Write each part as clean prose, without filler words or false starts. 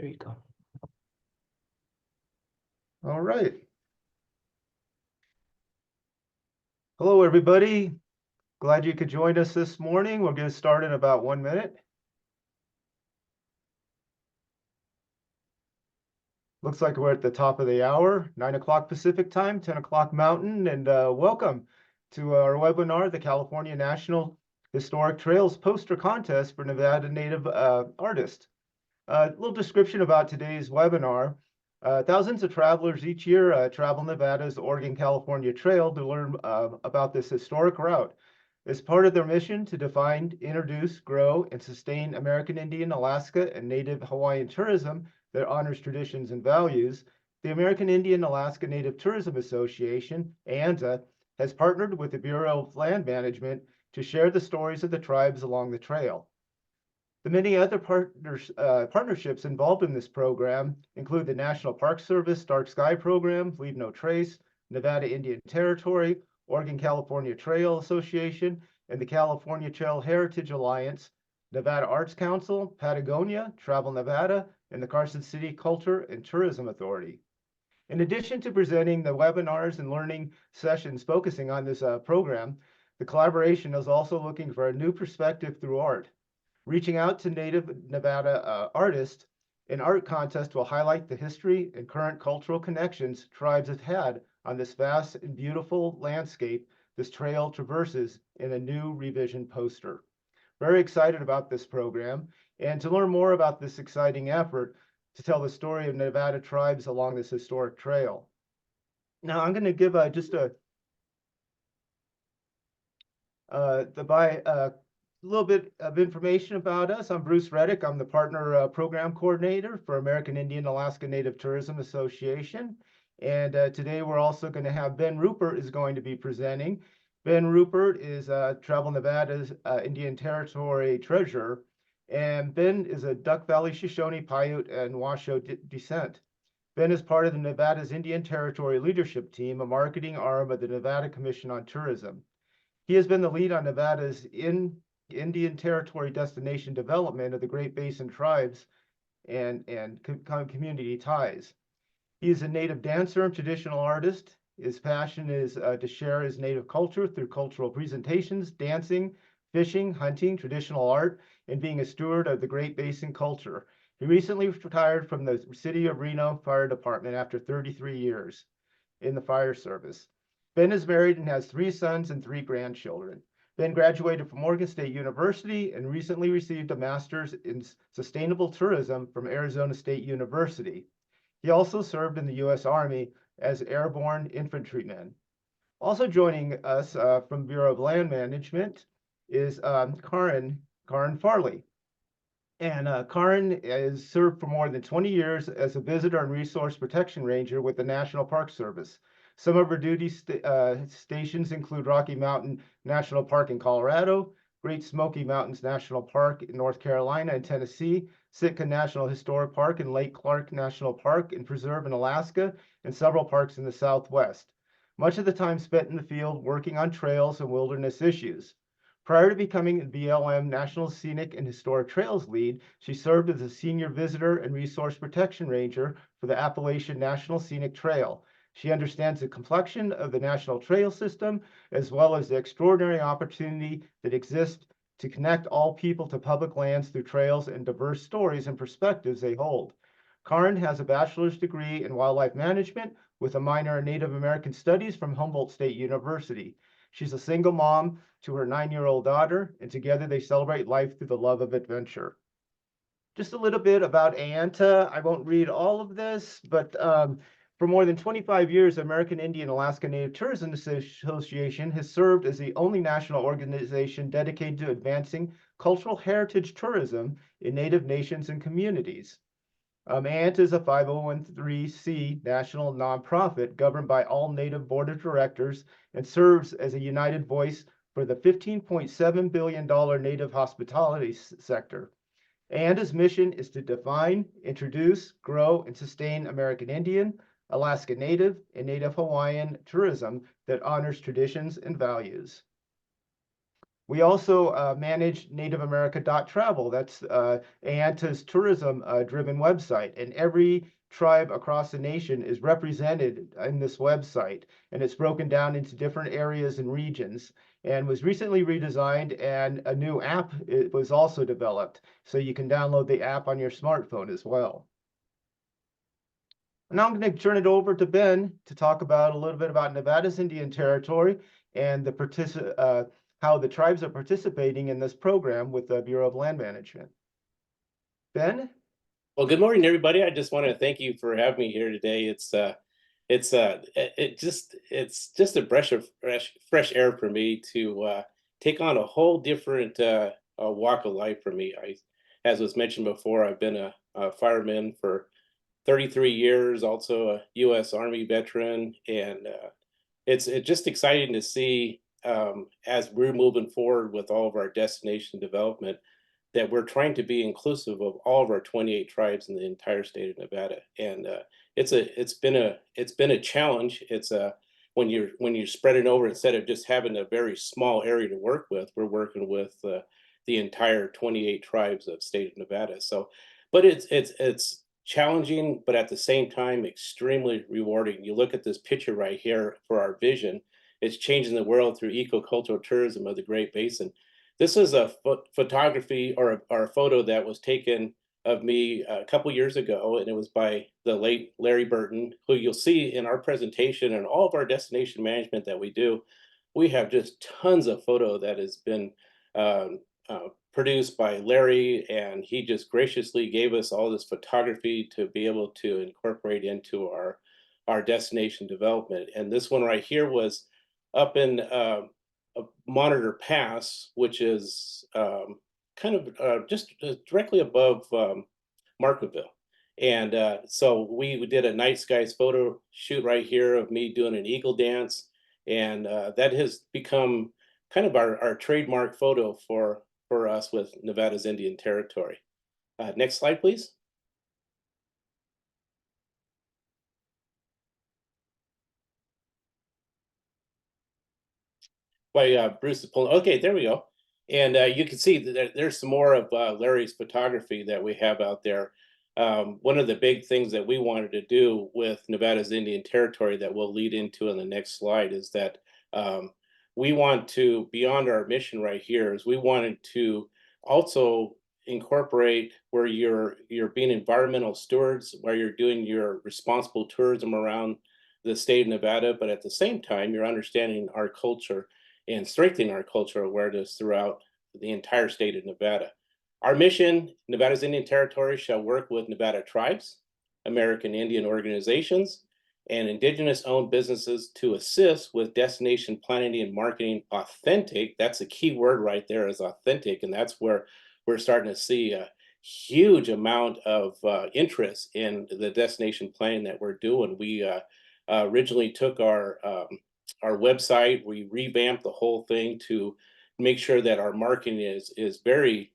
There you go. All right. Hello, everybody. Glad you could join us this morning. We'll get started in about 1 minute. Looks like we're at the top of the hour, 9 o'clock Pacific time, 10 o'clock Mountain, and welcome to our webinar, the California National Historic Trails Poster Contest for Nevada Native Artists. A little description about today's webinar. Thousands of travelers each year travel Nevada's Oregon-California Trail to learn about this historic route. As part of their mission to define, introduce, grow, and sustain American Indian, Alaska, and Native Hawaiian tourism that honors traditions and values, the American Indian Alaska Native Tourism Association, AIANTA, has partnered with the Bureau of Land Management to share the stories of the tribes along the trail. The many other partnerships involved in this program include the National Park Service Dark Sky Program, Leave No Trace, Nevada Indian Territory, Oregon-California Trail Association, and the California Trail Heritage Alliance, Nevada Arts Council, Patagonia, Travel Nevada, and the Carson City Culture and Tourism Authority. In addition to presenting the webinars and learning sessions focusing on this program, the collaboration is also looking for a new perspective through art. Reaching out to Native Nevada artists, an art contest will highlight the history and current cultural connections tribes have had on this vast and beautiful landscape this trail traverses in a new revision poster. Very excited about this program, and to learn more about this exciting effort to tell the story of Nevada tribes along this historic trail. Now I'm going to give just a little bit of information about us. I'm Bruce Reddick. I'm the Partner Program Coordinator for American Indian Alaska Native Tourism Association. And today we're also going to have Ben Rupert is going to be presenting. Ben Rupert is Travel Nevada's Indian Territory Treasurer. And Ben is a Duck Valley Shoshone, Paiute, and Washoe descent. Ben is part of the Nevada's Indian Territory Leadership Team, a marketing arm of the Nevada Commission on Tourism. He has been the lead on Nevada's Indian Territory destination development of the Great Basin tribes and community ties. He is a native dancer and traditional artist. His passion is to share his native culture through cultural presentations, dancing, fishing, hunting, traditional art, and being a steward of the Great Basin culture. He recently retired from the City of Reno Fire Department after 33 years in the fire service. Ben is married and has 3 sons and 3 grandchildren. Ben graduated from Oregon State University and recently received a master's in sustainable tourism from Arizona State University. He also served in the U.S. Army as airborne infantryman. Also joining us from Bureau of Land Management is Karin Farley. And Karin has served for more than 20 years as a visitor and resource protection ranger with the National Park Service. Some of her duty stations include Rocky Mountain National Park in Colorado, Great Smoky Mountains National Park in North Carolina and Tennessee, Sitka National Historic Park and Lake Clark National Park and Preserve in Alaska, and several parks in the Southwest. Much of the time spent in the field working on trails and wilderness issues. Prior to becoming the BLM National Scenic and Historic Trails Lead, she served as a Senior Visitor and Resource Protection Ranger for the Appalachian National Scenic Trail. She understands the complexion of the National Trail System, as well as the extraordinary opportunity that exists to connect all people to public lands through trails and diverse stories and perspectives they hold. Karin has a bachelor's degree in wildlife management with a minor in Native American Studies from Humboldt State University. She's a single mom to her 9-year-old daughter, and together they celebrate life through the love of adventure. Just a little bit about AIANTA. I won't read all of this, but for more than 25 years, the American Indian Alaska Native Tourism Association has served as the only national organization dedicated to advancing cultural heritage tourism in Native nations and communities. AIANTA is a 501(c) national nonprofit governed by all Native Board of Directors and serves as a united voice for the $15.7 billion Native hospitality sector. AIANTA's mission is to define, introduce, grow, and sustain American Indian, Alaska Native, and Native Hawaiian tourism that honors traditions and values. We also manage NativeAmerica.travel. That's AIANTA's tourism-driven website, and every tribe across the nation is represented in this website, and it's broken down into different areas and regions, and was recently redesigned, and a new app was also developed, so you can download the app on your smartphone as well. Now I'm going to turn it over to Ben to talk about a little bit about Nevada's Indian Territory and how the tribes are participating in this program with the Bureau of Land Management. Ben? Well, good morning, everybody. I just want to thank you for having me here today. It's just a breath of fresh air for me to take on a whole different walk of life for me. As was mentioned before, I've been a fireman for 33 years, also a U.S. Army veteran, and it's just exciting to see as we're moving forward with all of our destination development that we're trying to be inclusive of all of our 28 tribes in the entire state of Nevada. And it's been a challenge. It's when you're spreading over, instead of just having a very small area to work with, we're working with the entire 28 tribes of state of Nevada. So, but it's challenging, but at the same time extremely rewarding. You look at this picture right here for our vision. It's changing the world through eco-cultural tourism of the Great Basin. This is a photography or a photo that was taken of me a couple years ago, and it was by the late Larry Burton, who you'll see in our presentation and all of our destination management that we do. We have just tons of photo that has been produced by Larry, and he just graciously gave us all this photography to be able to incorporate into our destination development. And this one right here was up in Monitor Pass, which is kind of just directly above Markville. And so we did a night skies photo shoot right here of me doing an eagle dance. And that has become kind of our trademark photo for us with Nevada's Indian Territory. Next slide, please. By Bruce is pulling. Okay, there we go. And you can see that there's some more of Larry's photography that we have out there. One of the big things that we wanted to do with Nevada's Indian Territory that we'll lead into in the next slide is that we want to, beyond our mission right here, is we wanted to also incorporate where you're being environmental stewards, where you're doing your responsible tourism around the state of Nevada, but at the same time, you're understanding our culture and strengthening our cultural awareness throughout the entire state of Nevada. Our mission, Nevada's Indian Territory shall work with Nevada tribes, American Indian organizations, and indigenous-owned businesses to assist with destination planning and marketing authentic. That's a key word right there, is authentic, and that's where we're starting to see a huge amount of interest in the destination planning that we're doing. We originally took our website, we revamped the whole thing to make sure that our marketing is very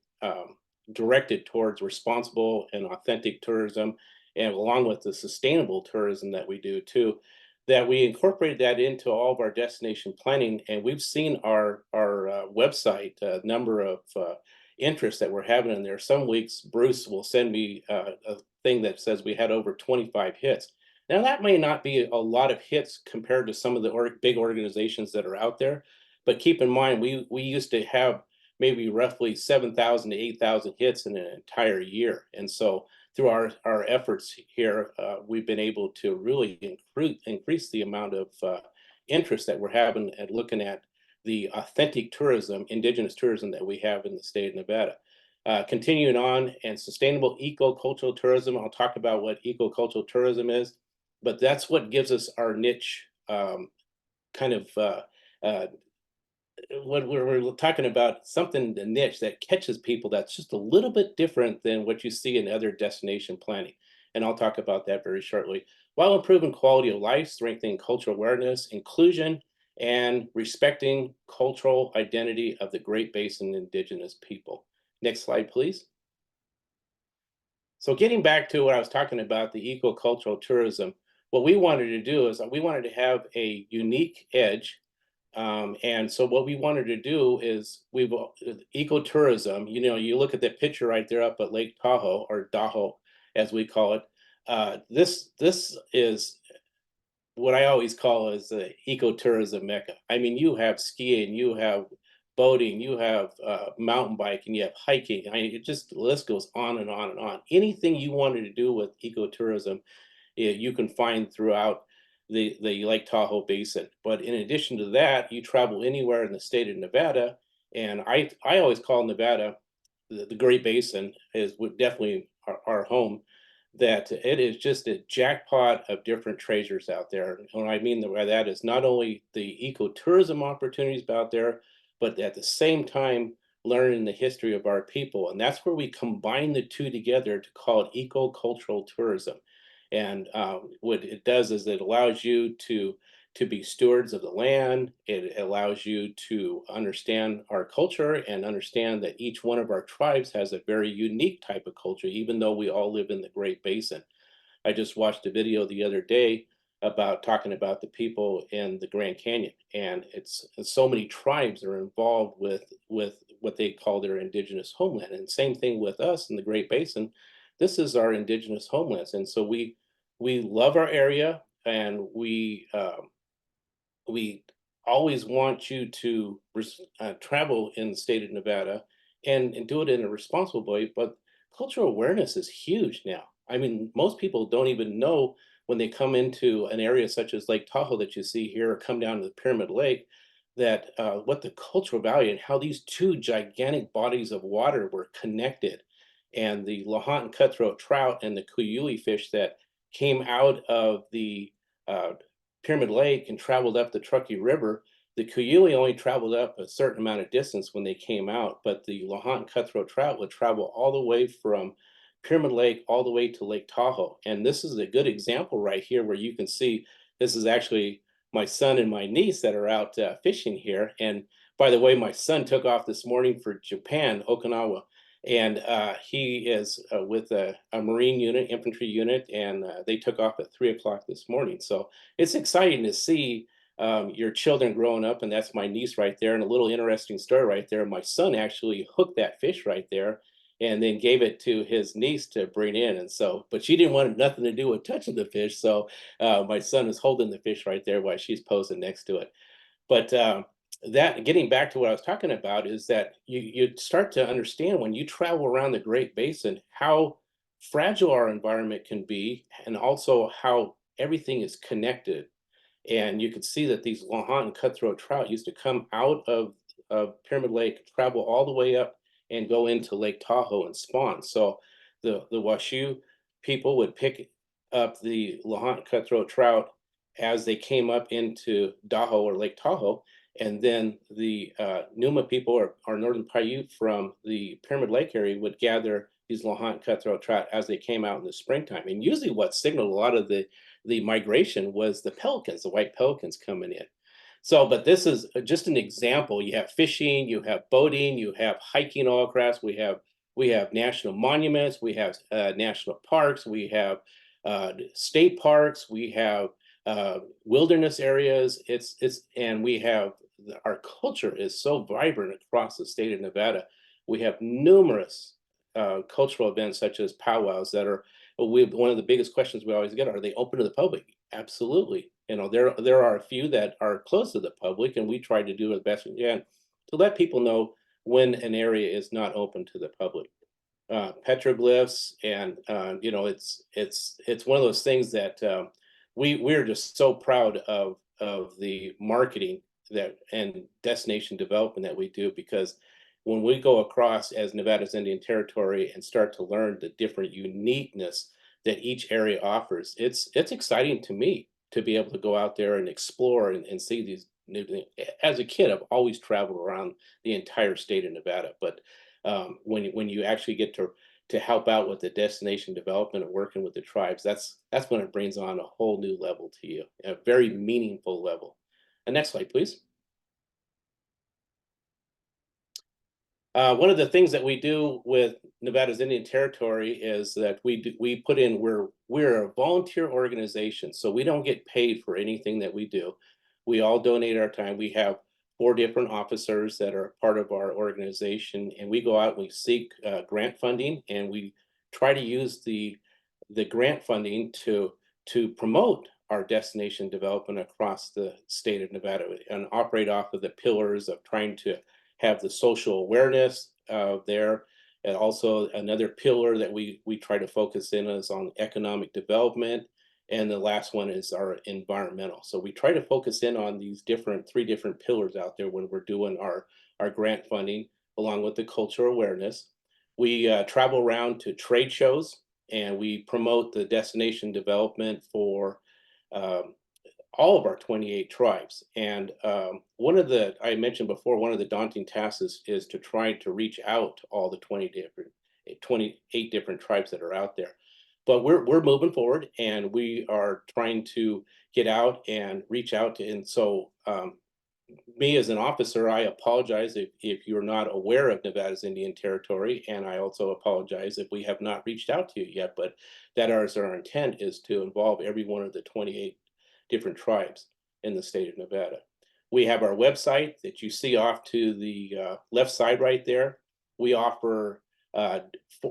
directed towards responsible and authentic tourism, and along with the sustainable tourism that we do too, that we incorporated that into all of our destination planning. And we've seen our website number of interests that we're having in there. Some weeks Bruce will send me a thing that says we had over 25 hits. Now, that may not be a lot of hits compared to some of the big organizations that are out there, but keep in mind, we used to have maybe roughly 7,000 to 8,000 hits in an entire year. And so through our efforts here, we've been able to really increase the amount of interest that we're having at looking at the authentic tourism, indigenous tourism that we have in the state of Nevada. Continuing on, and sustainable eco-cultural tourism. I'll talk about what eco-cultural tourism is, but that's what gives us our niche kind of when we're talking about something, the niche that catches people that's just a little bit different than what you see in other destination planning. And I'll talk about that very shortly, while improving quality of life, strengthening cultural awareness, inclusion, and respecting cultural identity of the Great Basin indigenous people. Next slide, please. So getting back to what I was talking about, the eco-cultural tourism, what we wanted to do is we wanted to have a unique edge And so what we wanted to do is ecotourism. You know, you look at that picture right there up at Lake Tahoe, or Tahoe, as we call it. This is what I always call is the ecotourism mecca. I mean, you have skiing, you have boating, you have mountain biking, you have hiking. I mean, it just the list goes on and on and on. Anything you wanted to do with ecotourism, you can find throughout the Lake Tahoe Basin. But in addition to that, you travel anywhere in the state of Nevada, and I always call Nevada the Great Basin is would definitely our home. That it is just a jackpot of different treasures out there. And what I mean by that is not only the ecotourism opportunities out there, but at the same time learning the history of our people. And that's where we combine the two together to call it eco-cultural tourism. And what it does is it allows you to be stewards of the land. It allows you to understand our culture and understand that each one of our tribes has a very unique type of culture, even though we all live in the Great Basin. I just watched a video the other day about talking about the people in the Grand Canyon, and it's so many tribes are involved with what they call their indigenous homeland. And same thing with us in the Great Basin. This is our indigenous homelands, and so we love our area, and we always want you to travel in the state of Nevada and do it in a responsible way. But cultural awareness is huge now. I mean, most people don't even know when they come into an area such as Lake Tahoe that you see here, or come down to the Pyramid Lake, that what the cultural value and how these two gigantic bodies of water were connected, and the Lahontan cutthroat trout and the kuyuli fish that came out of the uh, Pyramid Lake and traveled up the Truckee River. The Kuyuli only traveled up a certain amount of distance when they came out, but the Lahontan cutthroat trout would travel all the way from Pyramid Lake all the way to Lake Tahoe. And this is a good example right here where you can see this is actually my son and my niece that are out fishing here. And by the way, my son took off this morning for Japan, Okinawa, and he is with a Marine unit, infantry unit, and they took off at 3 o'clock this morning. So it's exciting to see your children growing up, and that's my niece right there. And a little interesting story right there. My son actually hooked that fish right there, and then gave it to his niece to bring in. And so, but she didn't want nothing to do with touching the fish, so my son is holding the fish right there while she's posing next to it. But that getting back to what I was talking about is that you start to understand when you travel around the Great Basin how fragile our environment can be, and also how everything is connected. And you could see that these Lahontan cutthroat trout used to come out of Pyramid Lake, travel all the way up, and go into Lake Tahoe and spawn. So the Washoe people would pick up the Lahontan cutthroat trout as they came up into Tahoe or Lake Tahoe, and then the Numa people, or Northern Paiute from the Pyramid Lake area, would gather these Lahontan cutthroat trout as they came out in the springtime. And usually, what signaled a lot of the migration was the pelicans, the white pelicans coming in. So, but this is just an example. You have fishing, you have boating, you have hiking all across. We have national monuments, we have national parks, we have state parks, we have wilderness areas. It's and we have our culture is so vibrant across the state of Nevada. We have numerous cultural events such as powwows that are one of the biggest questions we always get: are they open to the public? Absolutely. You know, there are a few that are closed to the public, and we try to do the best we can to let people know when an area is not open to the public. Petroglyphs, and you know, it's one of those things that we're just so proud of the marketing that and destination development that we do, because when we go across as Nevada's Indian Territory and start to learn the different uniqueness that each area offers, it's exciting to me to be able to go out there and explore and see these new things. As a kid, I've always traveled around the entire state of Nevada, but when you actually get to help out with the destination development and working with the tribes, that's when it brings on a whole new level to you, a very meaningful level. And next slide, please. One of the things that we do with Nevada's Indian Territory is that we put in we're a volunteer organization, so we don't get paid for anything that we do. We all donate our time. We have 4 different officers that are part of our organization, and we go out and we seek grant funding, and we try to use the grant funding to promote our destination development across the state of Nevada and operate off of the pillars of trying to have the social awareness there. And also another pillar that we try to focus in is on economic development. And the last one is our environmental. So we try to focus in on these 3 different pillars out there when we're doing our grant funding, along with the cultural awareness. We travel around to trade shows and we promote the destination development for um, all of our 28 tribes. And I mentioned before, one of the daunting tasks is to try to reach out to all the 28 different tribes that are out there. But we're moving forward, and we are trying to get out and reach out to. And so, me as an officer, I apologize if you're not aware of Nevada's Indian Territory, and I also apologize if we have not reached out to you yet. But that is our intent, is to involve every one of the 28 different tribes in the state of Nevada. We have our website that you see off to the left side right there. We offer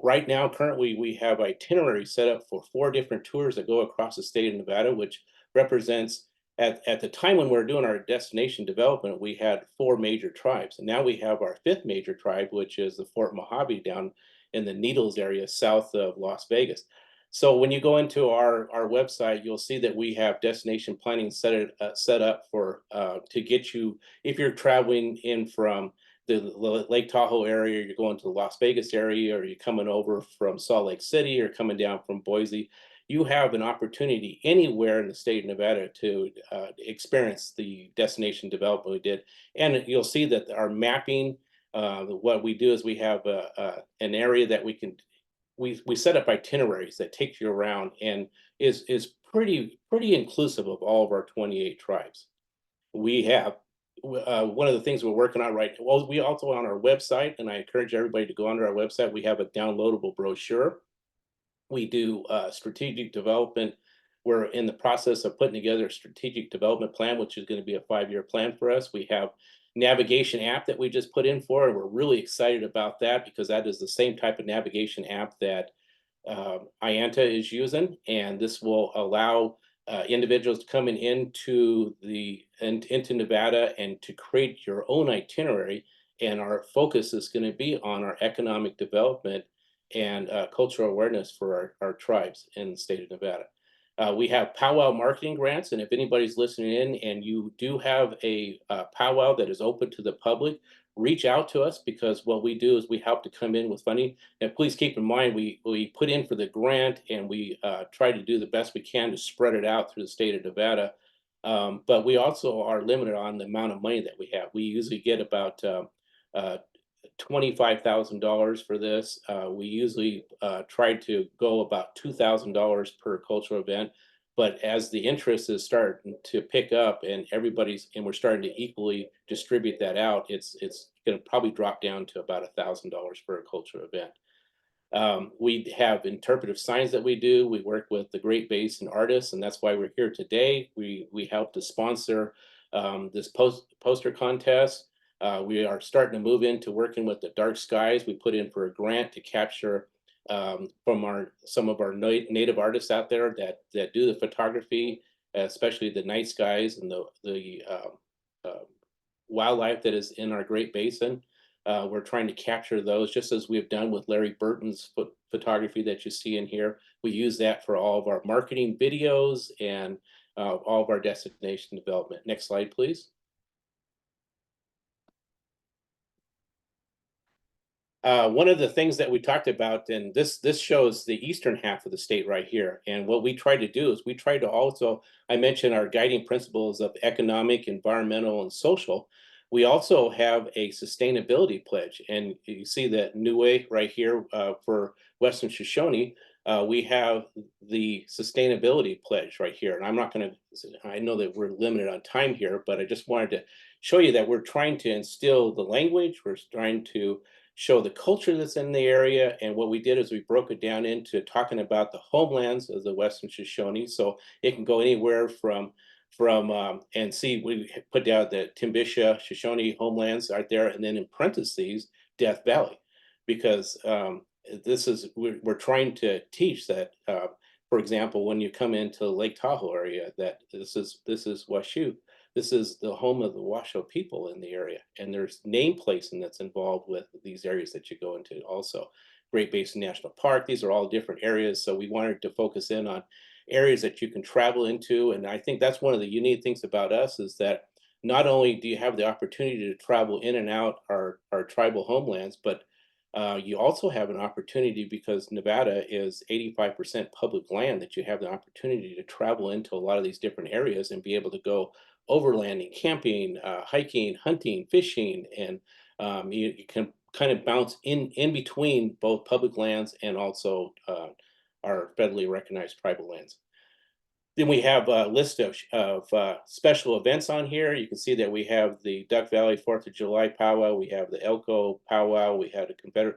right now, currently, we have itinerary set up for 4 different tours that go across the state of Nevada, which represents at the time when we were doing our destination development, we had 4 major tribes. And now we have our 5th major tribe, which is the Fort Mojave down in the Needles area south of Las Vegas. So when you go into our website, you'll see that we have destination planning set up for to get you, if you're traveling in from the Lake Tahoe area, you're going to the Las Vegas area, or you're coming over from Salt Lake City, or coming down from Boise, you have an opportunity anywhere in the state of Nevada to experience the destination development we did. And you'll see that our mapping, what we do is we have an area that we set up itineraries that take you around, and is pretty inclusive of all of our 28 tribes. We have one of the things we're working on right now. Well, we also on our website, and I encourage everybody to go onto our website. We have a downloadable brochure. We do strategic development. We're in the process of putting together a strategic development plan, which is going to be a 5-year plan for us. We have navigation app that we just put in for, and we're really excited about that because that is the same type of navigation app that AIANTA is using, and this will allow individuals coming into Nevada and to create your own itinerary. And our focus is going to be on our economic development and cultural awareness for our tribes in the state of Nevada. We have powwow marketing grants, and if anybody's listening in and you do have a powwow that is open to the public, reach out to us, because what we do is we help to come in with funding. And please keep in mind, we put in for the grant, and we try to do the best we can to spread it out through the state of Nevada. But we also are limited on the amount of money that we have. We usually get about $25,000 for this. We usually try to go about $2,000 per cultural event. But as the interest is starting to pick up, and we're starting to equally distribute that out, it's going to probably drop down to about $1,000 for a cultural event. We have interpretive signs that we do. We work with the Great Basin artists, and that's why we're here today. We help to sponsor this poster contest. We are starting to move into working with the dark skies. We put in for a grant to capture from some of our native artists out there that do the photography, especially the night skies and the wildlife that is in our Great Basin. We're trying to capture those, just as we've done with Larry Burton's photography that you see in here. We use that for all of our marketing videos and all of our destination development. Next slide, please. One of the things that we talked about, and this shows the eastern half of the state right here. And what we try to do is we try to also, I mentioned our guiding principles of economic, environmental, and social. We also have a sustainability pledge, and you see that Niue right here for Western Shoshone. We have the sustainability pledge right here, and I'm not going to. I know that we're limited on time here, but I just wanted to show you that we're trying to instill the language. We're trying to show the culture that's in the area. And what we did is we broke it down into talking about the homelands of the Western Shoshone. So it can go anywhere from 100 to 200 acres. And we also from and see, we put down the Timbisha Shoshone homelands right there, and then in parentheses Death Valley, because this is we're trying to teach that. For example, when you come into Lake Tahoe area, that this is Washoe. This is the home of the Washoe people in the area, and there's name placing that's involved with these areas that you go into. Also, Great Basin National Park. These are all different areas, so we wanted to focus in on areas that you can travel into, and I think that's one of the unique things about us is that not only do you have the opportunity to travel in and out our tribal homelands, but you also have an opportunity because Nevada is 85% public land that you have the opportunity to travel into a lot of these different areas and be able to go overlanding, camping, hiking, hunting, fishing, and you can kind of bounce in between both public lands and also our federally recognized tribal lands. Then we have a list of special events on here. You can see that we have the Duck Valley 4th of July powwow. We have the Elko powwow. We have the Confederate.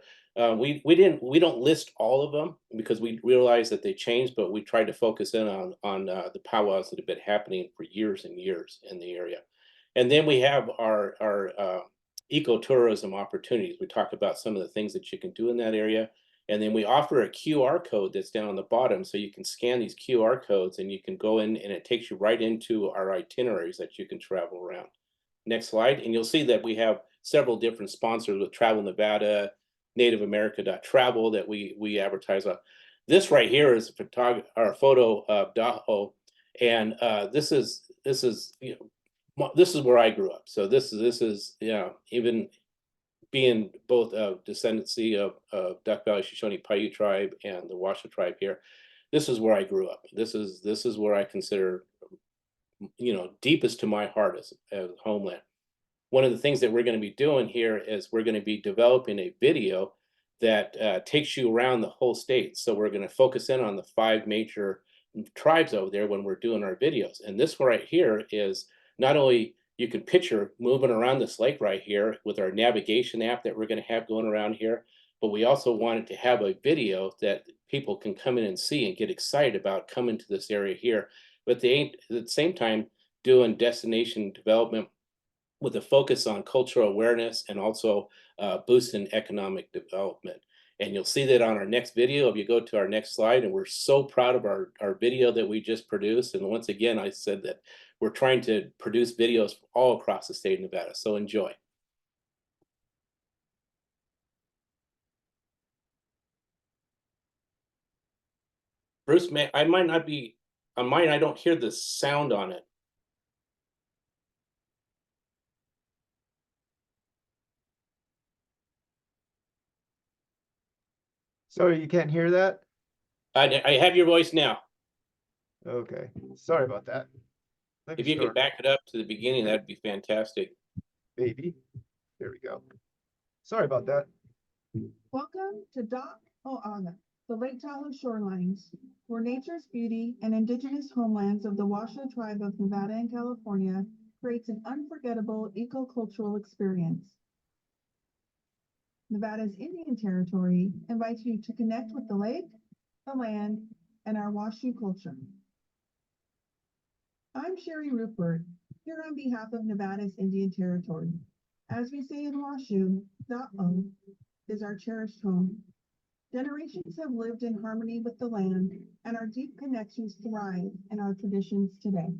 We don't list all of them because we realize that they change, but we tried to focus in on the powwows that have been happening for years and years in the area. And then we have our ecotourism opportunities. We talk about some of the things that you can do in that area. And then we offer a QR code that's down on the bottom. So you can scan these QR codes and you can go in and it takes you right into our itineraries that you can travel around. Next slide. And you'll see that we have several different sponsors with Travel Nevada, Native America Travel that we advertise on. This right here is a photo of Tahoe. And this is this is where I grew up. So this is even being both a descendancy of Duck Valley Shoshone Paiute tribe and the Washoe tribe here, this is where I grew up. This is where I consider, deepest to my heart as homeland. One of the things that we're going to be doing here is we're going to be developing a video that takes you around the whole state. So we're going to focus in on the 5 major tribes over there when we're doing our videos. And this right here is not only you can picture moving around this lake right here with our navigation app that we're going to have going around here, but we also wanted to have a video that people can come in and see and get excited about coming to this area here. But they ain't at the same time doing destination development with a focus on cultural awareness and also boosting economic development. And you'll see that on our next video if you go to our next slide. And we're so proud of our video that we just produced. And once again, I said that we're trying to produce videos all across the state of Nevada. So enjoy. Bruce, I might not be on mine. I don't hear the sound on it. Sorry, you can't hear that? I have your voice now. Okay, sorry about that. If you could back it up to the beginning, that'd be fantastic. Maybe. There we go. Sorry about that. Welcome to Dock O'Aga, the Lake Tahoe shorelines, where nature's beauty and indigenous homelands of the Washoe tribe of Nevada and California creates an unforgettable ecocultural experience. Nevada's Indian Territory invites you to connect with the lake, the land, and our Washoe culture. I'm Sherry Rupert, here on behalf of Nevada's Indian Territory. As we say in Washoe, Da'o is our cherished home. Generations have lived in harmony with the land, and our deep connections thrive in our traditions today.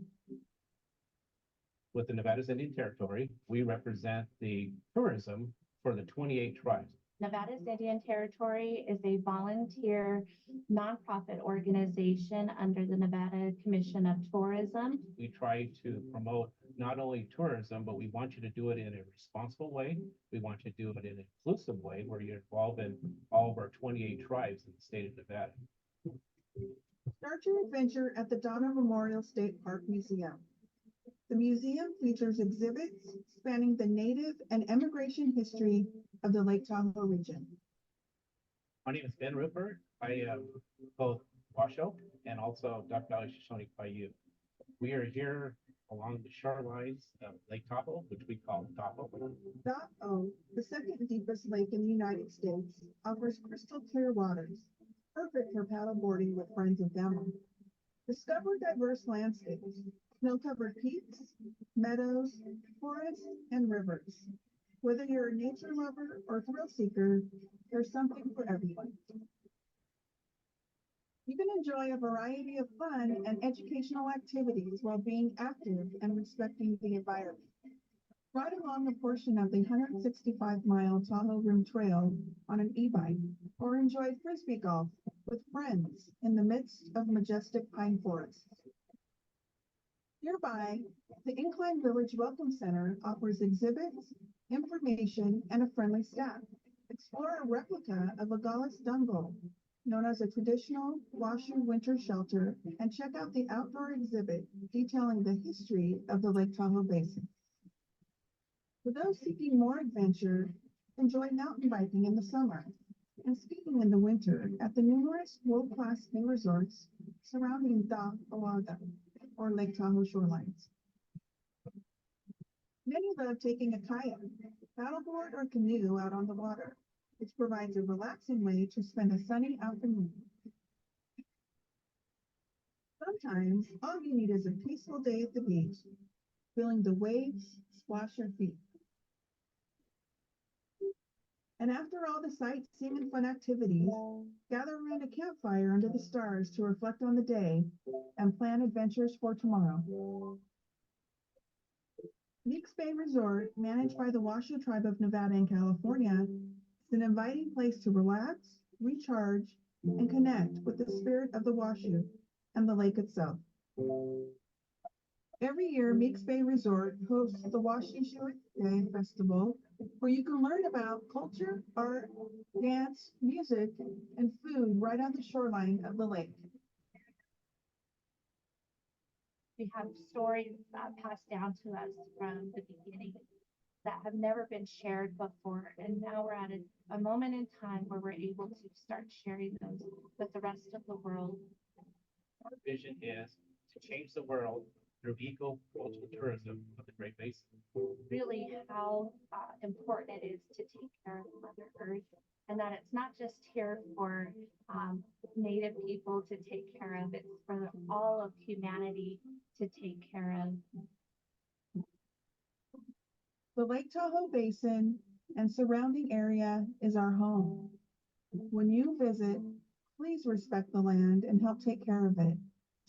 With the Nevada's Indian Territory, we represent the tourism for the 28 tribes. Nevada's Indian Territory is a volunteer nonprofit organization under the Nevada Commission of Tourism. We try to promote not only tourism, but we want you to do it in a responsible way. We want you to do it in an inclusive way where you're involved in all of our 28 tribes in the state of Nevada. Start your adventure at the Donner Memorial State Park Museum. The museum features exhibits spanning the native and immigration history of the Lake Tahoe region. My name is Ben Rupert. I am both Washoe and also Duck Valley Shoshone Paiute. We are here along the shorelines of Lake Tahoe, which we call Tahoe. Da'o, the second deepest lake in the United States, offers crystal clear waters, perfect for paddle boarding with friends and family. Discover diverse landscapes, snow-covered peaks, meadows, forests, and rivers. Whether you're a nature lover or thrill seeker, there's something for everyone. You can enjoy a variety of fun and educational activities while being active and respecting the environment. Ride along a portion of the 165-mile Tahoe Rim Trail on an e-bike, or enjoy frisbee golf with friends in the midst of majestic pine forests. Nearby, the Incline Village Welcome Center offers exhibits, information, and a friendly staff. Explore a replica of a Gallus Dungle, known as a traditional Washoe winter shelter, and check out the outdoor exhibit detailing the history of the Lake Tahoe Basin. For those seeking more adventure, enjoy mountain biking in the summer and skiing in the winter at the numerous world-class ski resorts surrounding Da'awaga, or Lake Tahoe shorelines. Many love taking a kayak, paddleboard, or canoe out on the water, which provides a relaxing way to spend a sunny afternoon. Sometimes all you need is a peaceful day at the beach, feeling the waves splash your feet. And after all the sightseeing and fun activities, gather around a campfire under the stars to reflect on the day and plan adventures for tomorrow. Meeks Bay Resort, managed by the Washoe Tribe of Nevada and California, is an inviting place to relax, recharge, and connect with the spirit of the Washoe and the lake itself. Every year, Meeks Bay Resort hosts the Washoe Day Festival, where you can learn about culture, art, dance, music, and food right on the shoreline of the lake. We have stories passed down to us from the beginning that have never been shared before. And now we're at a moment in time where we're able to start sharing those with the rest of the world. Our vision is to change the world through eco-cultural tourism of the Great Basin. Really how important it is to take care of Mother Earth, and that it's not just here for Native people to take care of, it's for all of humanity to take care of. The Lake Tahoe Basin and surrounding area is our home. When you visit, please respect the land and help take care of it,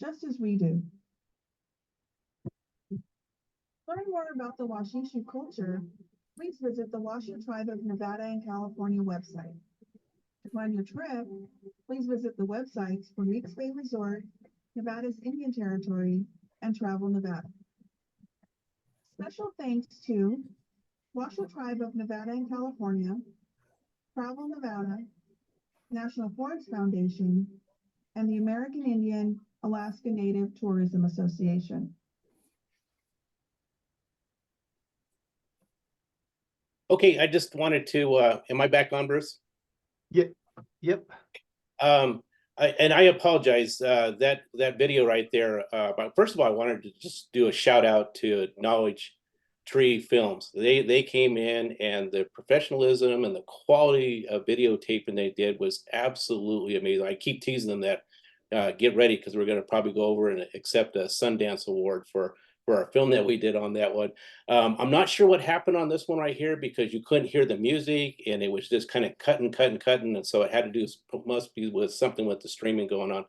just as we do. Learn more about the Washoe culture, please visit the Washoe Tribe of Nevada and California website. To plan your trip, please visit the websites for Meeks Bay Resort, Nevada's Indian Territory, and Travel Nevada. Special thanks to Washoe Tribe of Nevada and California, Travel Nevada, National Forest Foundation, and the American Indian Alaska Native Tourism Association. Okay, I just wanted to, am I back on, Bruce? Yep. I apologize, that video right there, but first of all, I wanted to just do a shout out to Knowledge Tree Films. They came in, and the professionalism and the quality of videotaping they did was absolutely amazing. I keep teasing them that get ready, because we're going to probably go over and accept a Sundance Award for our film that we did on that one. I'm not sure what happened on this one right here, because you couldn't hear the music, and it was just kind of cutting, and so it had to do, must be with something with the streaming going on.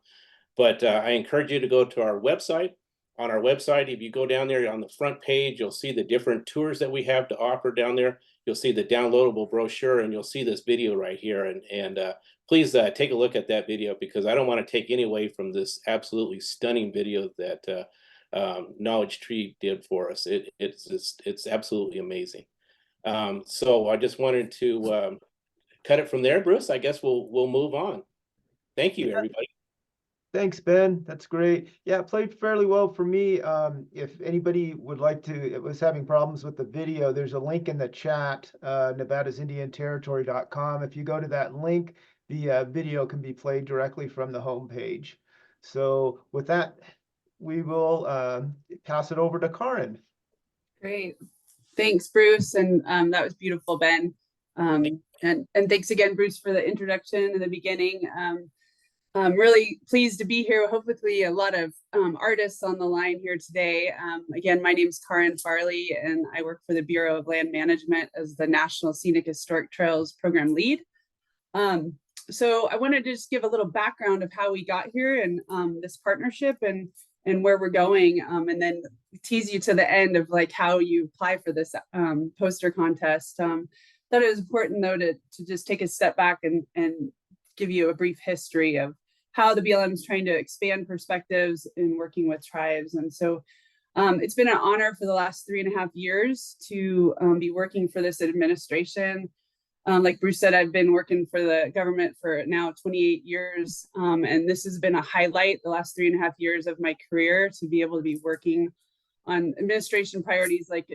But I encourage you to go to our website. On our website, if you go down there on the front page, you'll see the different tours that we have to offer down there. You'll see the downloadable brochure, and you'll see this video right here. And please take a look at that video, because I don't want to take any away from this absolutely stunning video that Knowledge Tree did for us. It's absolutely amazing. So I just wanted to cut it from there, Bruce. I guess we'll move on. Thank you, everybody. Thanks, Ben. That's great. Yeah, it played fairly well for me. If anybody would like to, it was having problems with the video, there's a link in the chat, nevadasindianterritory.com. If you go to that link, the video can be played directly from the homepage. So with that, we will pass it over to Karen. Great. Thanks, Bruce. And that was beautiful, Ben. And thanks again, Bruce, for the introduction in the beginning. I'm really pleased to be here. Hopefully a lot of artists on the line here today. Again, my name is Karen Farley, and I work for the Bureau of Land Management as the National Scenic Historic Trails Program Lead. So I wanted to just give a little background of how we got here and this partnership and where we're going, and then tease you to the end of like how you apply for this poster contest. Thought it was important though to just take a step back and give you a brief history of how the BLM is trying to expand perspectives in working with tribes. And so it's been an honor for the last 3.5 years to be working for this administration. Like Bruce said, I've been working for the government for now 28 years. And this has been a highlight the last 3.5 years of my career to be able to be working on administration priorities like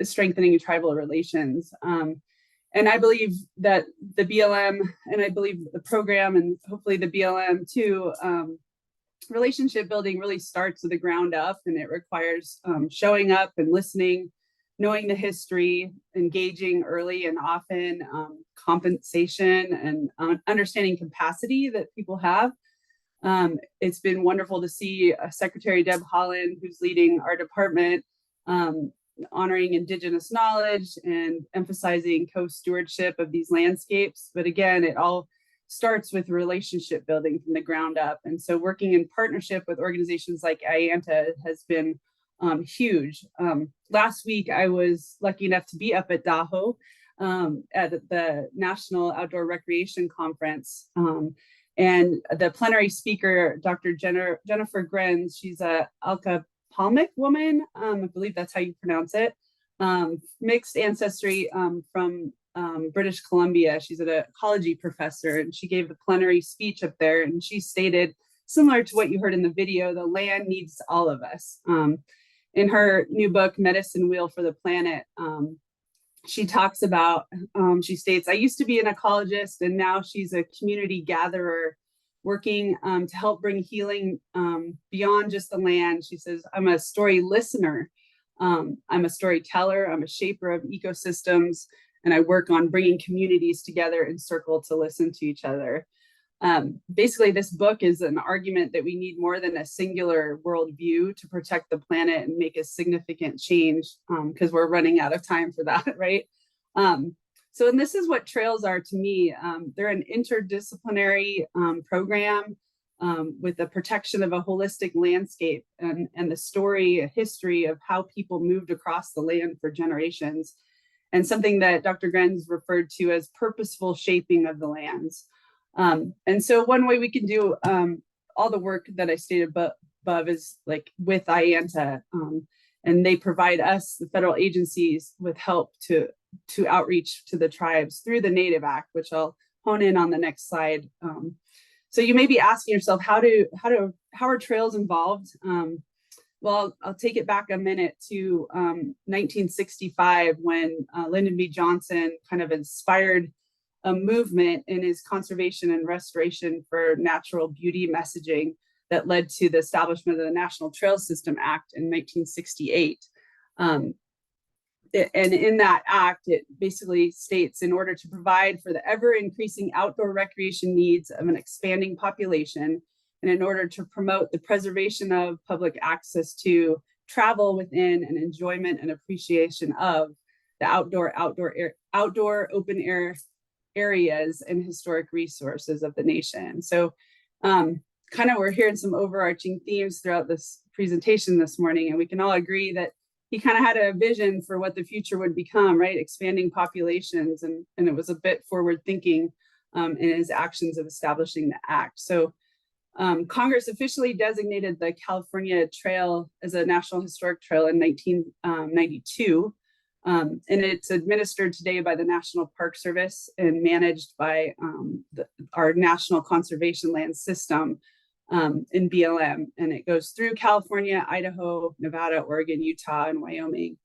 strengthening tribal relations. And I believe that the BLM, and I believe the program, and hopefully the BLM too, relationship building really starts with the ground up, and it requires showing up and listening, knowing the history, engaging early and often, compensation, and understanding capacity that people have. It's been wonderful to see Secretary Deb Haaland, who's leading our department, honoring Indigenous knowledge and emphasizing co-stewardship of these landscapes. But again, it all starts with relationship building from the ground up. And so working in partnership with organizations like AIANTA has been huge. Last week, I was lucky enough to be up at Daho at the National Outdoor Recreation Conference. And the plenary speaker, Dr. Jennifer Grenz, she's a Alka-Palmic woman, I believe that's how you pronounce it, mixed ancestry from British Columbia. She's an ecology professor, and she gave the plenary speech up there, and she stated, similar to what you heard in the video, the land needs all of us. In her new book, Medicine Wheel for the Planet, she talks about, she states, I used to be an ecologist, and now she's a community gatherer working to help bring healing beyond just the land. She says, I'm a story listener. I'm a storyteller. I'm a shaper of ecosystems, and I work on bringing communities together in circle to listen to each other. Basically, this book is an argument that we need more than a singular worldview to protect the planet and make a significant change, because we're running out of time for that, right? So, and this is what trails are to me. They're an interdisciplinary program with the protection of a holistic landscape and the story, a history of how people moved across the land for generations, and something that Dr. Grenz referred to as purposeful shaping of the lands. And so one way we can do all the work that I stated above is like with AIANTA, and they provide us, the federal agencies, with help to outreach to the tribes through the Native Act, which I'll hone in on the next slide. So you may be asking yourself, how are trails involved? Well, I'll take it back a minute to 1965, when Lyndon B. Johnson kind of inspired a movement in his conservation and restoration for natural beauty messaging that led to the establishment of the National Trail System Act in 1968. And in that act, it basically states, in order to provide for the ever increasing outdoor recreation needs of an expanding population, and in order to promote the preservation of public access to travel within and enjoyment and appreciation of the outdoor open air areas and historic resources of the nation. So kind of we're hearing some overarching themes throughout this presentation this morning, and we can all agree that he kind of had a vision for what the future would become, right? Expanding populations, and it was a bit forward thinking in his actions of establishing the act. So Congress officially designated the California Trail as a National Historic Trail in 1992. And it's administered today by the National Park Service and managed by our National Conservation Land System in BLM. And it goes through California, Idaho, Nevada, Oregon, Utah, and Wyoming.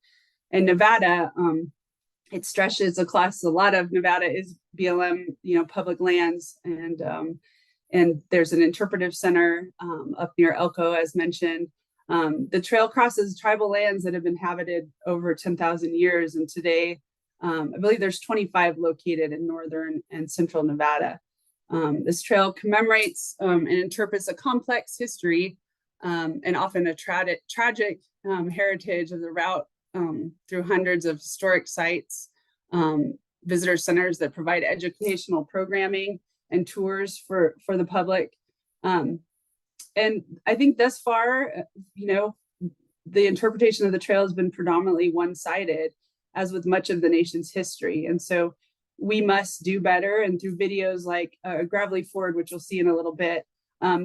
And Nevada, it stretches across a lot of Nevada is BLM, public lands. And there's an interpretive center up near Elko, as mentioned. The trail crosses tribal lands that have been inhabited over 10,000 years. And today, I believe there's 25 located in northern and central Nevada. This trail commemorates and interprets a complex history and often a tragic heritage of the route through hundreds of historic sites, visitor centers that provide educational programming and tours for the public. And I think thus far, the interpretation of the trail has been predominantly one-sided, as with much of the nation's history. And so we must do better. And through videos like Gravelly Ford, which you'll see in a little bit,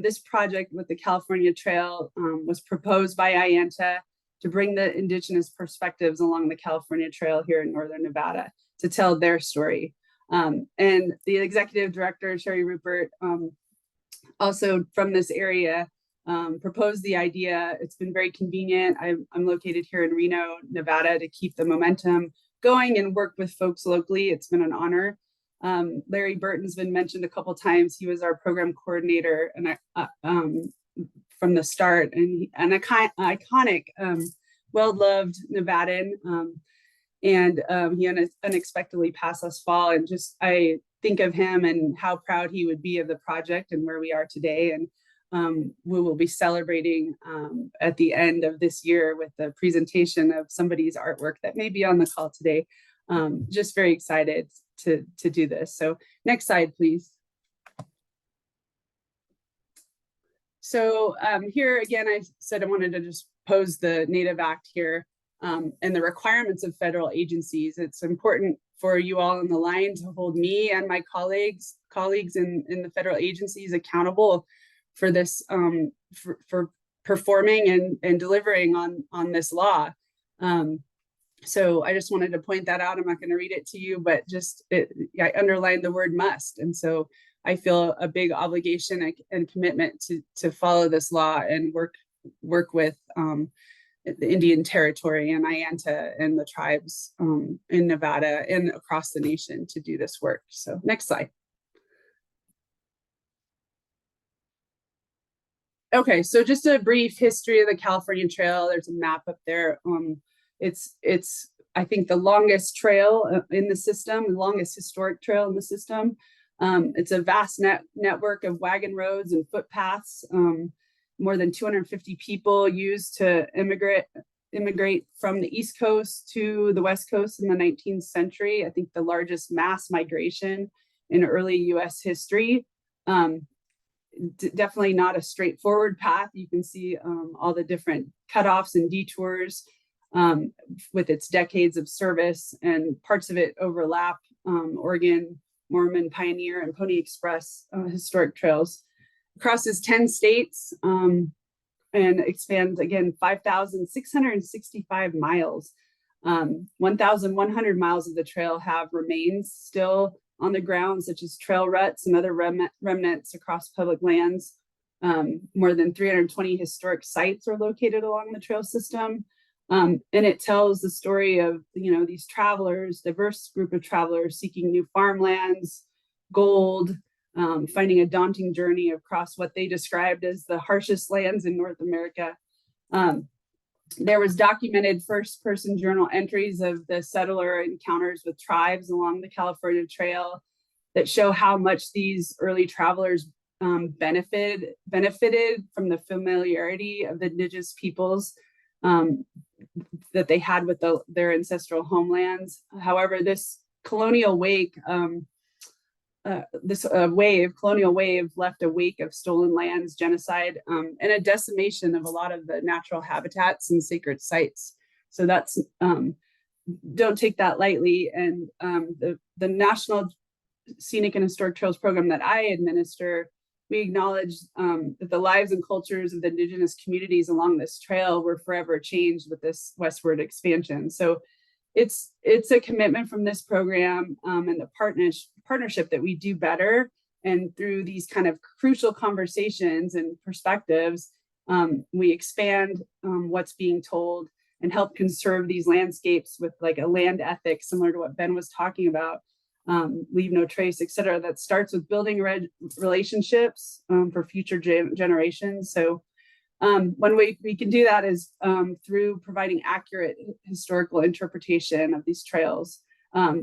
this project with the California Trail was proposed by AIANTA to bring the indigenous perspectives along the California Trail here in Northern Nevada to tell their story. And the executive director, Sherry Rupert, also from this area, proposed the idea. It's been very convenient. I'm located here in Reno, Nevada, to keep the momentum going and work with folks locally. It's been an honor. Larry Burton's been mentioned a couple times. He was our program coordinator and from the start, and an iconic, well-loved Nevadan. And he unexpectedly passed last fall. And just, I think of him and how proud he would be of the project and where we are today. And we will be celebrating at the end of this year with the presentation of somebody's artwork that may be on the call today. Just very excited to do this. So next slide, please. So here again, I said I wanted to just pose the Native Act here and the requirements of federal agencies. It's important for you all on the line to hold me and my colleagues in the federal agencies accountable for this, for performing and delivering on this law. So I just wanted to point that out. I'm not going to read it to you, but just I underlined the word must. And so I feel a big obligation and commitment to follow this law and work with the Indian Territory and AIANTA and the tribes in Nevada and across the nation to do this work. So next slide. Okay, so just a brief history of the California Trail. There's a map up there. It's I think the longest trail in the system, the longest historic trail in the system. It's a vast network of wagon roads and footpaths. More than 250 people used to immigrate from the East Coast to the West Coast in the 19th century. I think the largest mass migration in early US history. Definitely not a straightforward path. You can see all the different cutoffs and detours with its decades of service, and parts of it overlap Oregon, Mormon Pioneer, and Pony Express historic trails. Crosses 10 states and expands again 5,665 miles. 1,100 miles of the trail have remains still on the ground, such as trail ruts and other remnants across public lands. More than 320 historic sites are located along the trail system. And it tells the story of, these travelers, diverse group of travelers seeking new farmlands, gold, finding a daunting journey across what they described as the harshest lands in North America. There was documented first-person journal entries of the settler encounters with tribes along the California Trail that show how much these early travelers benefited from the familiarity of the indigenous peoples that they had with their ancestral homelands. However, this colonial wave left a wake of stolen lands, genocide, and a decimation of a lot of the natural habitats and sacred sites. So that's, don't take that lightly. And the National Scenic and Historic Trails program that I administer, we acknowledge that the lives and cultures of the indigenous communities along this trail were forever changed with this westward expansion. So it's a commitment from this program and the partnership that we do better. And through these kind of crucial conversations and perspectives, we expand what's being told and help conserve these landscapes with like a land ethic, similar to what Ben was talking about, leave no trace, et cetera, that starts with building relationships for future generations. So one way we can do that is through providing accurate historical interpretation of these trails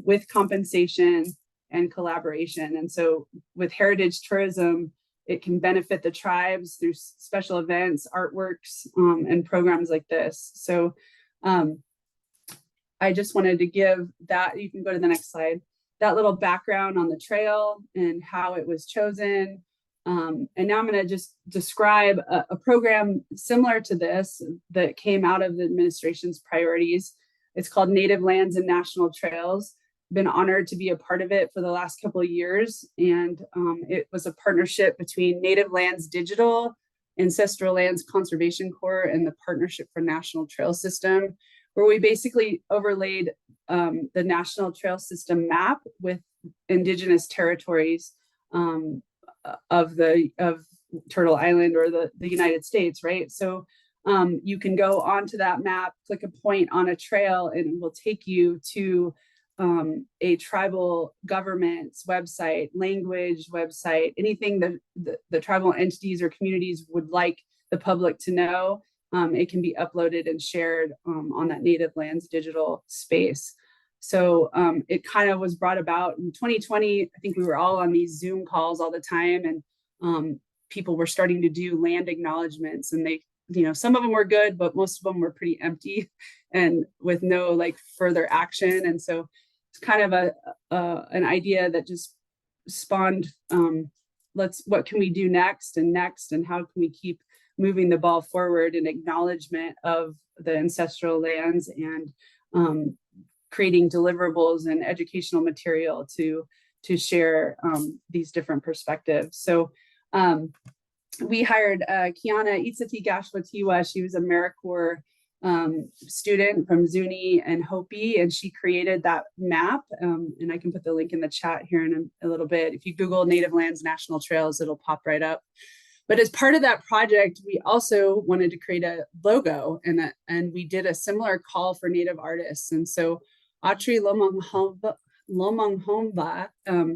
with compensation and collaboration. And so with heritage tourism, it can benefit the tribes through special events, artworks, and programs like this. So I just wanted to give that, you can go to the next slide, that little background on the trail and how it was chosen. And now I'm going to just describe a program similar to this that came out of the administration's priorities. It's called Native Lands and National Trails. Been honored to be a part of it for the last couple of years. And it was a partnership between Native Lands Digital, Ancestral Lands Conservation Corps, and the Partnership for National Trail System, where we basically overlaid the National Trail System map with indigenous territories of Turtle Island or the United States, right? So you can go onto that map, click a point on a trail, and it will take you to a tribal government's website, language website, anything that the tribal entities or communities would like the public to know. It can be uploaded and shared on that Native Lands digital space. So it kind of was brought about in 2020. I think we were all on these Zoom calls all the time, and people were starting to do land acknowledgements, and they, some of them were good, but most of them were pretty empty and with no like further action. And so it's kind of an idea that just spawned, what can we do next, and how can we keep moving the ball forward in acknowledgement of the ancestral lands, and creating deliverables and educational material to share these different perspectives. So we hired Kiana Itsati-Gashwatiwa. She was a AmeriCorps student from Zuni and Hopi, and she created that map. And I can put the link in the chat here in a little bit. If you Google Native Lands National Trails, it'll pop right up. But as part of that project, we also wanted to create a logo, and we did a similar call for Native artists. And so Atri Lomanghomba,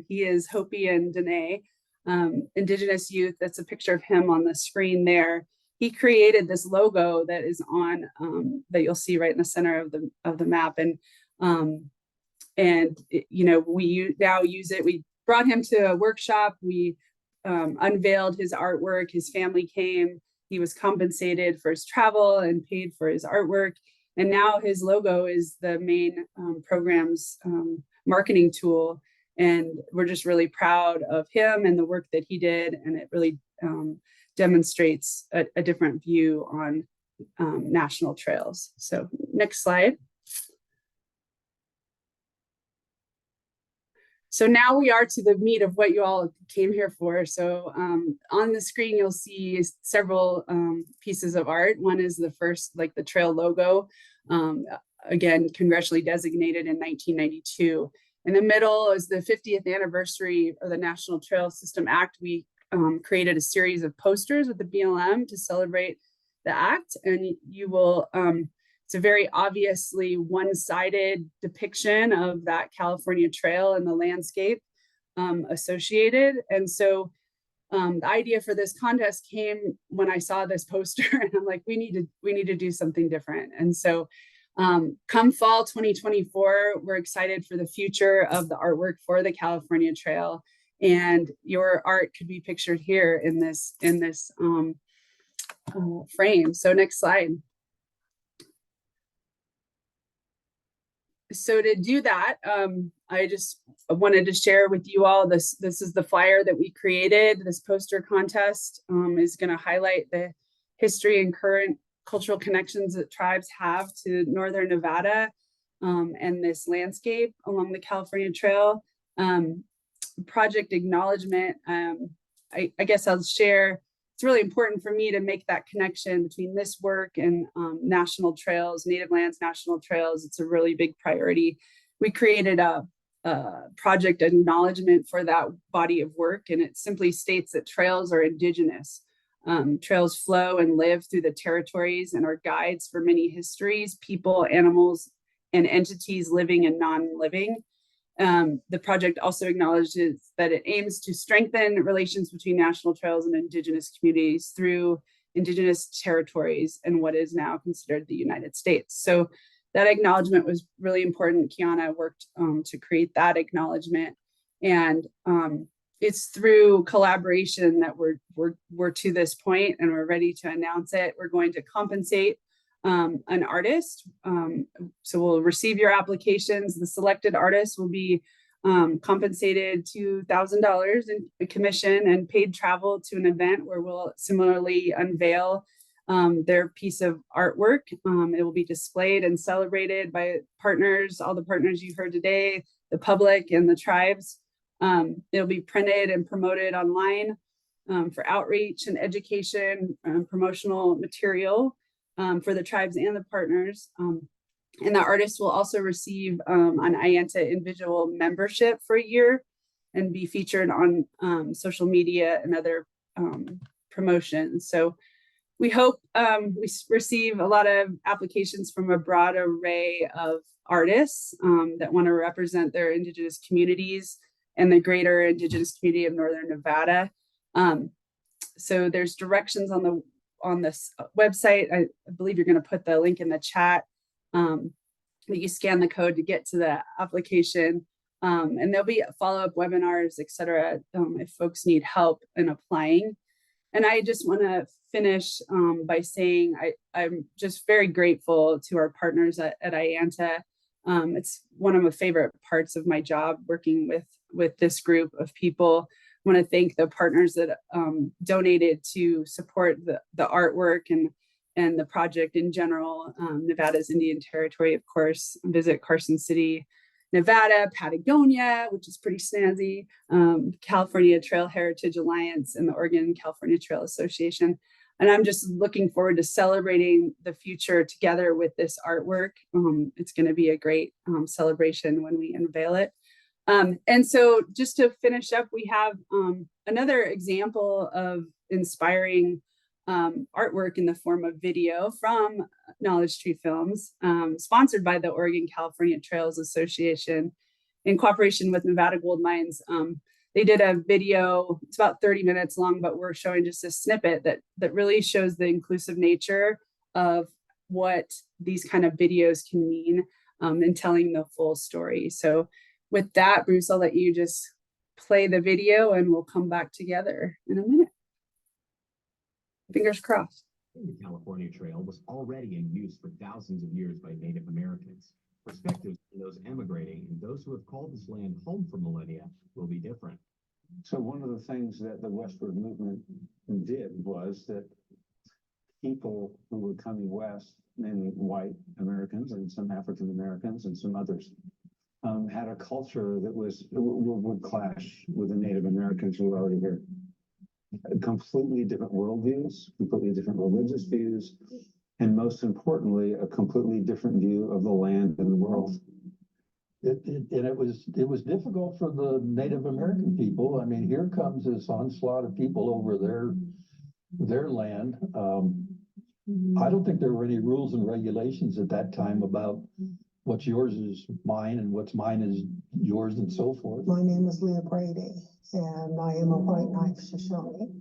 he is Hopi and Dene, Indigenous youth. That's a picture of him on the screen there. He created this logo that is on, that you'll see right in the center of the map. And we now use it. We brought him to a workshop. We unveiled his artwork. His family came. He was compensated for his travel and paid for his artwork. And now his logo is the main program's marketing tool. And we're just really proud of him and the work that he did. And it really demonstrates a different view on national trails. So next slide. So now we are to the meat of what you all came here for. So on the screen, you'll see several pieces of art. One is the first, like the trail logo, again, congressionally designated in 1992. In the middle is the 50th anniversary of the National Trail System Act. We created a series of posters with the BLM to celebrate the act. And you will, it's a very obviously one-sided depiction of that California trail and the landscape associated. And so the idea for this contest came when I saw this poster, and I'm like, we need to do something different. And so come fall 2024, we're excited for the future of the artwork for the California Trail, and your art could be pictured here in this frame. So next slide. So to do that, I just wanted to share with you all this is the flyer that we created. This poster contest is going to highlight the history and current cultural connections that tribes have to Northern Nevada and this landscape along the California Trail. Project acknowledgement, I guess I'll share, it's really important for me to make that connection between this work and national trails, Native Lands National Trails. It's a really big priority. We created a project acknowledgement for that body of work, and it simply states that trails are indigenous. Trails flow and live through the territories and are guides for many histories, people, animals, and entities living and non-living. The project also acknowledges that it aims to strengthen relations between national trails and indigenous communities through indigenous territories and what is now considered the United States. So that acknowledgement was really important. Kiana worked to create that acknowledgement. And it's through collaboration that we're to this point, and we're ready to announce it. We're going to compensate an artist. So we'll receive your applications. The selected artist will be compensated $2,000 in commission and paid travel to an event where we'll similarly unveil their piece of artwork. It will be displayed and celebrated by partners, all the partners you heard today, the public and the tribes. It'll be printed and promoted online for outreach and education, promotional material for the tribes and the partners. And the artists will also receive an AIANTA individual membership for a year and be featured on social media and other promotions. So we hope we receive a lot of applications from a broad array of artists that want to represent their Indigenous communities and the greater Indigenous community of Northern Nevada. So there's directions on this website. I believe you're going to put the link in the chat. That you scan the code to get to the application, and there'll be follow-up webinars, etc. If folks need help in applying. And I just want to finish by saying I'm just very grateful to our partners at AIANTA. It's one of my favorite parts of my job, working with this group of people. I want to thank the partners that donated to support the artwork and the project in general. Nevada's Indian Territory, of course. Visit Carson City, Nevada, Patagonia, which is pretty snazzy, California Trail Heritage Alliance, and the Oregon California Trail Association. And I'm just looking forward to celebrating the future together with this artwork. It's going to be a great celebration when we unveil it. And so just to finish up, we have another example of inspiring artwork in the form of video from Knowledge Tree Films, sponsored by the Oregon California Trails Association in cooperation with Nevada Gold Mines. They did a video, it's about 30 minutes long, but we're showing just a snippet that really shows the inclusive nature of what these kind of videos can mean in telling the full story. So with that, Bruce, I'll let you just play the video and we'll come back together in a minute. Fingers crossed. The California Trail was already in use for thousands of years by Native Americans. Perspectives from those emigrating and those who have called this land home for millennia will be different. So one of the things that the westward movement did was that people who were coming west, mainly white Americans and some African Americans and some others, had a culture that would clash with the Native Americans who were already here. Completely different worldviews, completely different religious views, and most importantly, a completely different view of the land and the world. It was difficult for the Native American people. I mean, here comes this onslaught of people over their land. I don't think there were any rules and regulations at that time about what's yours is mine and what's mine is yours and so forth. My name is Leah Brady, and I am a White Knife Shoshone,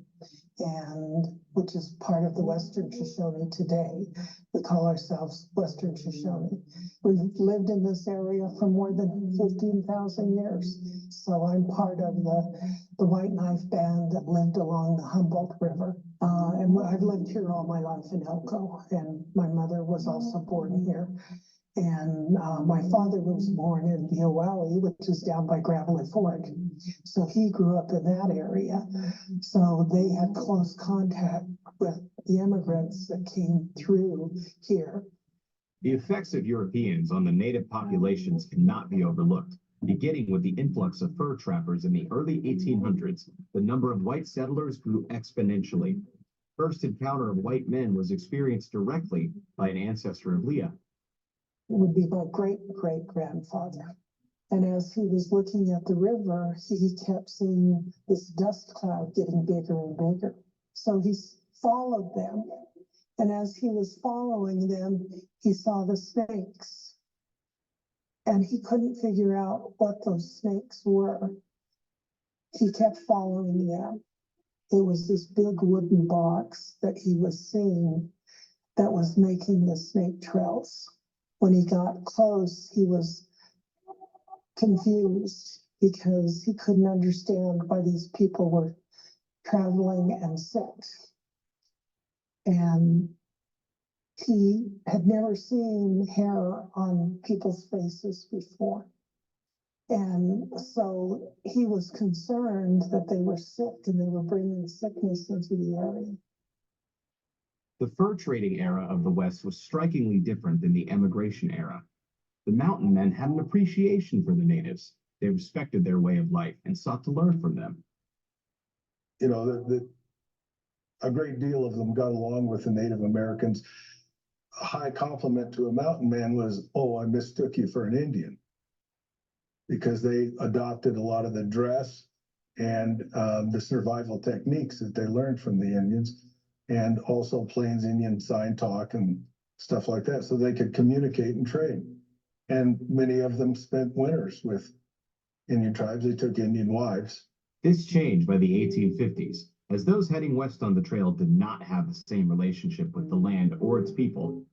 and which is part of the Western Shoshone today. We call ourselves Western Shoshone. We've lived in this area for more than 15,000 years. So I'm part of the White Knife band that lived along the Humboldt River. And I've lived here all my life in Elko, and my mother was also born here. And my father was born in Biawali, which is down by Gravelly Fork. So he grew up in that area. So they had close contact with the immigrants that came through here. The effects of Europeans on the native populations cannot be overlooked. Beginning with the influx of fur trappers in the early 1800s, the number of white settlers grew exponentially. First encounter of white men was experienced directly by an ancestor of Leah. It would be my great-great-grandfather. And as he was looking at the river, he kept seeing this dust cloud getting bigger and bigger. So he followed them. And as he was following them, he saw the snakes. And he couldn't figure out what those snakes were. He kept following them. It was this big wooden box that he was seeing that was making the snake trails. When he got close, he was confused because he couldn't understand why these people were traveling and sick. And he had never seen hair on people's faces before. And so he was concerned that they were sick and they were bringing sickness into the area. The fur trading era of the West was strikingly different than the emigration era. The mountain men had an appreciation for the natives. They respected their way of life and sought to learn from them. You know, a great deal of them got along with the Native Americans. A high compliment to a mountain man was, "Oh, I mistook you for an Indian," because they adopted a lot of the dress and the survival techniques that they learned from the Indians, and also Plains Indian sign talk and stuff like that, so they could communicate and trade. And many of them spent winters with Indian tribes. They took Indian wives. This changed by the 1850s, as those heading west on the trail did not have the same relationship with the land or its people.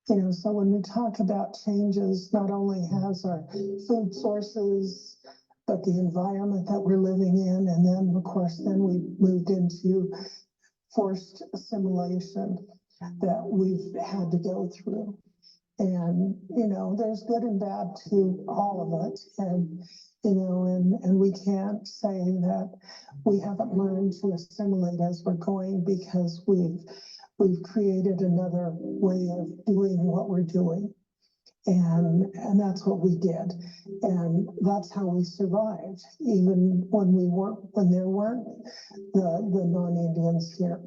You know, so when we talk about changes, not only has our food sources, but the environment that we're living in, and then of course, then we moved into forced assimilation that we've had to go through. And, you know, there's good and bad to all of it. And, you know, and we can't say that we haven't learned to assimilate as we're going, because we've created another way of doing what we're doing. And that's what we did. And that's how we survived, even when there weren't the non-Indians here.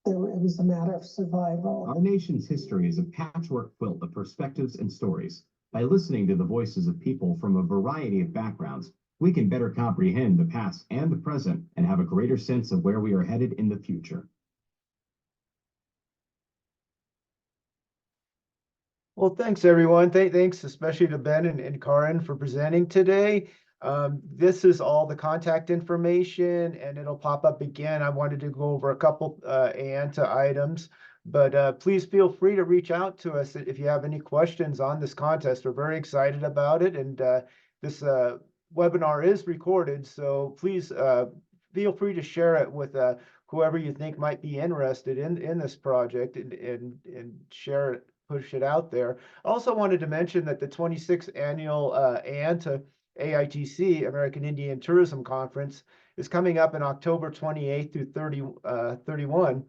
It was a matter of survival. Our nation's history is a patchwork quilt of perspectives and stories. By listening to the voices of people from a variety of backgrounds, we can better comprehend the past and the present and have a greater sense of where we are headed in the future. Well, thanks, everyone. Thanks especially to Ben and Karin for presenting today. This is all the contact information, and it'll pop up again. I wanted to go over a couple AIANTA items, but please feel free to reach out to us if you have any questions on this contest. We're very excited about it, and this webinar is recorded, so please feel free to share it with whoever you think might be interested in this project, and share it. Push it out there. I also wanted to mention that the 26th annual AIANTA AITC American Indian Tourism Conference is coming up in October 28th through 31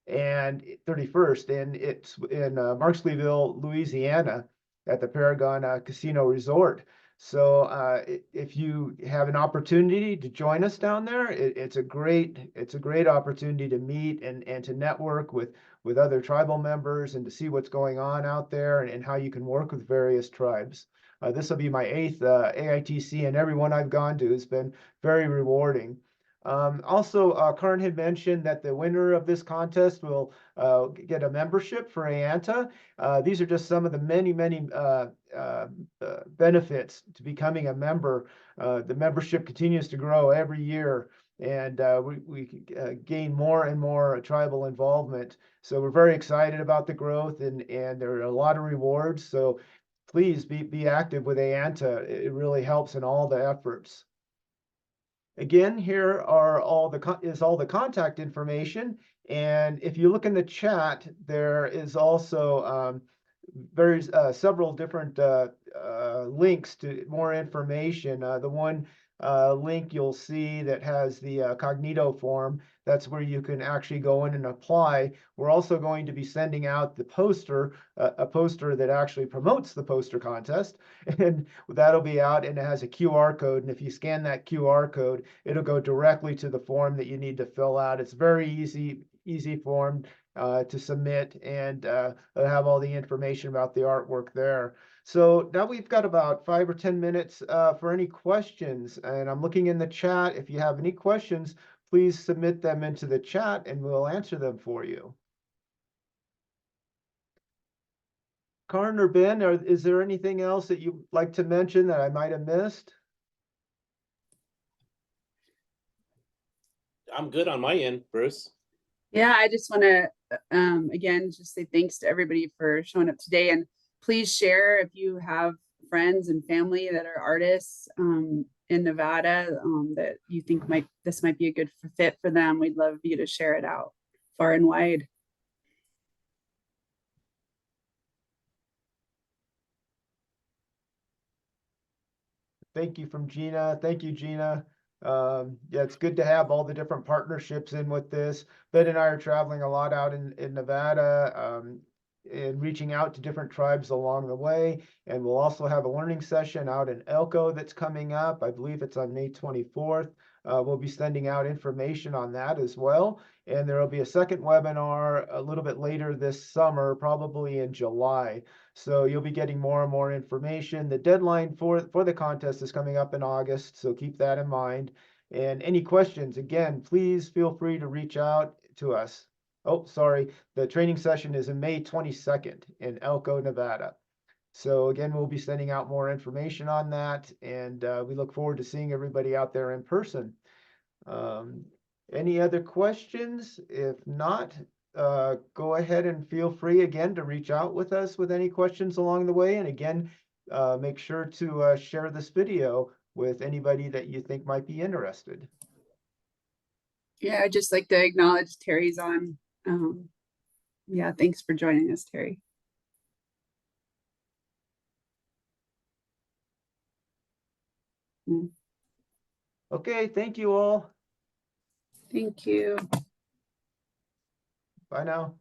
and 31st, and it's in Marksville, Louisiana, at the Paragon Casino Resort. So if you have an opportunity to join us down there, it's a great opportunity to meet and to network with other tribal members, and to see what's going on out there, and how you can work with various tribes. This will be my 8th AITC, and everyone I've gone to has been very rewarding. Also, Karin had mentioned that the winner of this contest will get a membership for AIANTA. These are just some of the many benefits to becoming a member. The membership continues to grow every year, and we gain more and more tribal involvement. So we're very excited about the growth, and there are a lot of rewards. So please be active with AIANTA. It really helps in all the efforts. Again, here are all the contact information, and if you look in the chat, there is also several different links to more information. The one link you'll see that has the Cognito form, that's where you can actually go in and apply. We're also going to be sending out the poster, a poster that actually promotes the poster contest, and that'll be out, and it has a QR code, and if you scan that QR code, it'll go directly to the form that you need to fill out. It's very easy form to submit, and it'll have all the information about the artwork there. So now we've got about 5 or 10 minutes for any questions, and I'm looking in the chat. If you have any questions, please submit them into the chat and we'll answer them for you. Karin or Ben, is there anything else that you'd like to mention that I might have missed? I'm good on my end, Bruce. Yeah, I just want to, again, just say thanks to everybody for showing up today. And please share if you have friends and family that are artists in Nevada that you think this might be a good fit for them, we'd love you to share it out far and wide. Thank you from Gina. Thank you, Gina. Yeah, it's good to have all the different partnerships in with this. Ben and I are traveling a lot out in Nevada, and reaching out to different tribes along the way. And we'll also have a learning session out in Elko that's coming up. I believe it's on May 24th. We'll be sending out information on that as well. And there will be a second webinar a little bit later this summer, probably in July. So you'll be getting more and more information. The deadline for the contest is coming up in August, so keep that in mind. And any questions, again, please feel free to reach out to us. Oh, sorry, the training session is in May 22nd in Elko, Nevada. So again, we'll be sending out more information on that, and we look forward to seeing everybody out there in person. Any other questions? If not, go ahead and feel free again to reach out with us with any questions along the way. And again, make sure to share this video with anybody that you think might be interested. Yeah, I'd just like to acknowledge Terry's on. Yeah, thanks for joining us, Terry. Okay, thank you all. Thank you. Bye now.